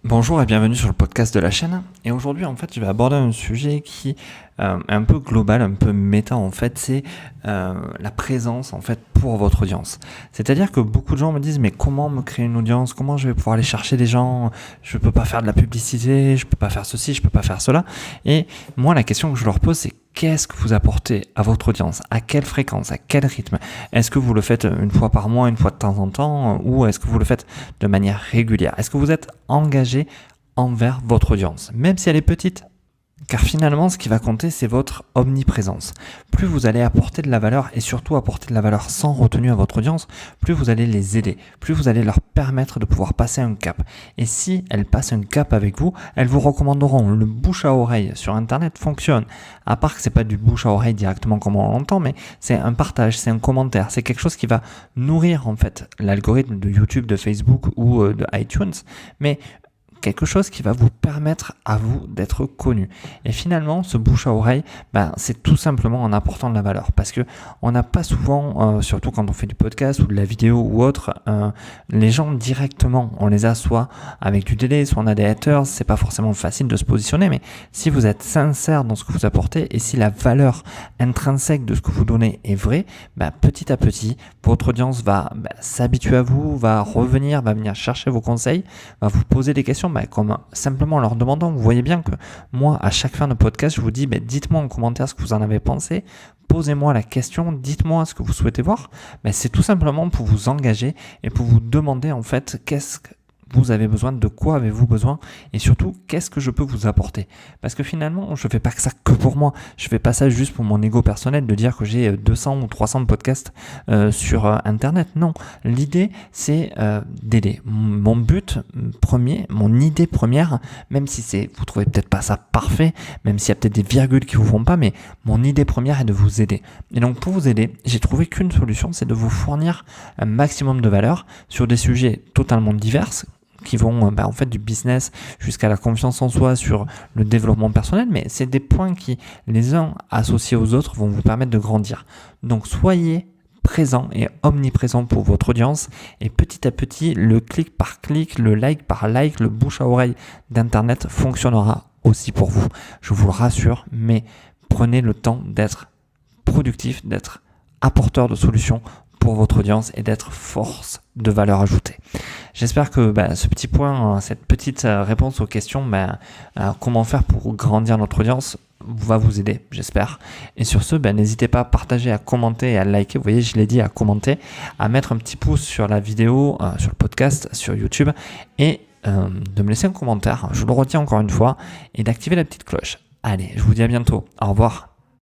Bonjour et bienvenue sur le podcast de la chaîne. Et aujourd'hui, en fait, je vais aborder un sujet qui est un peu global, un peu méta, en fait. C'est la présence, en fait, pour votre audience. C'est-à-dire que beaucoup de gens me disent, mais comment me créer une audience? Comment je vais pouvoir aller chercher des gens? Je peux pas faire de la publicité, je peux pas faire ceci, je peux pas faire cela. Et moi, la question que je leur pose, c'est qu'est-ce que vous apportez à votre audience? À quelle fréquence? À quel rythme? Est-ce que vous le faites une fois par mois, une fois de temps en temps? Ou est-ce que vous le faites de manière régulière? Est-ce que vous êtes engagé envers votre audience, même si elle est petite? Car finalement, ce qui va compter, c'est votre omniprésence. Plus vous allez apporter de la valeur et surtout apporter de la valeur sans retenue à votre audience, plus vous allez les aider, plus vous allez leur permettre de pouvoir passer un cap. Et si elles passent un cap avec vous, elles vous recommanderont. Le bouche à oreille sur Internet fonctionne. À part que c'est pas du bouche à oreille directement comme on l'entend, mais c'est un partage, c'est un commentaire, c'est quelque chose qui va nourrir en fait l'algorithme de YouTube, de Facebook ou de iTunes. Mais quelque chose qui va vous permettre à vous d'être connu. Et finalement, ce bouche à oreille, c'est tout simplement en apportant de la valeur. Parce que on n'a pas souvent, surtout quand on fait du podcast ou de la vidéo ou autre, les gens directement, on les a soit avec du délai, soit on a des haters. C'est pas forcément facile de se positionner, mais si vous êtes sincère dans ce que vous apportez et si la valeur intrinsèque de ce que vous donnez est vraie, petit à petit, votre audience va s'habituer à vous, va revenir, va venir chercher vos conseils, va vous poser des questions. Comme simplement en leur demandant. Vous voyez bien que moi, à chaque fin de podcast, je vous dis, dites-moi en commentaire ce que vous en avez pensé, posez-moi la question, dites-moi ce que vous souhaitez voir. C'est tout simplement pour vous engager et pour vous demander en fait qu'est-ce que vous avez besoin, de quoi avez-vous besoin et surtout qu'est-ce que je peux vous apporter. Parce que finalement, je fais pas que ça que pour moi. Je fais pas ça juste pour mon ego personnel de dire que j'ai 200 ou 300 podcasts sur Internet. Non, l'idée c'est d'aider. Mon but premier, mon idée première, même si vous trouvez peut-être pas ça parfait, même s'il y a peut-être des virgules qui vous vont pas, mais mon idée première est de vous aider. Et donc pour vous aider, j'ai trouvé qu'une solution, c'est de vous fournir un maximum de valeur sur des sujets totalement divers, qui vont en fait du business jusqu'à la confiance en soi, sur le développement personnel, mais c'est des points qui, les uns associés aux autres, vont vous permettre de grandir. Donc soyez présent et omniprésent pour votre audience et petit à petit, le clic par clic, le like par like, le bouche à oreille d'Internet fonctionnera aussi pour vous. Je vous le rassure, mais prenez le temps d'être productif, d'être apporteur de solutions pour votre audience et d'être force de valeur ajoutée. J'espère que ce petit point, cette petite réponse aux questions, comment faire pour grandir notre audience, va vous aider, j'espère. Et sur ce, n'hésitez pas à partager, à commenter et à liker. Vous voyez, je l'ai dit, à commenter, à mettre un petit pouce sur la vidéo, sur le podcast, sur YouTube et de me laisser un commentaire, je le retiens encore une fois, et d'activer la petite cloche. Allez, je vous dis à bientôt. Au revoir.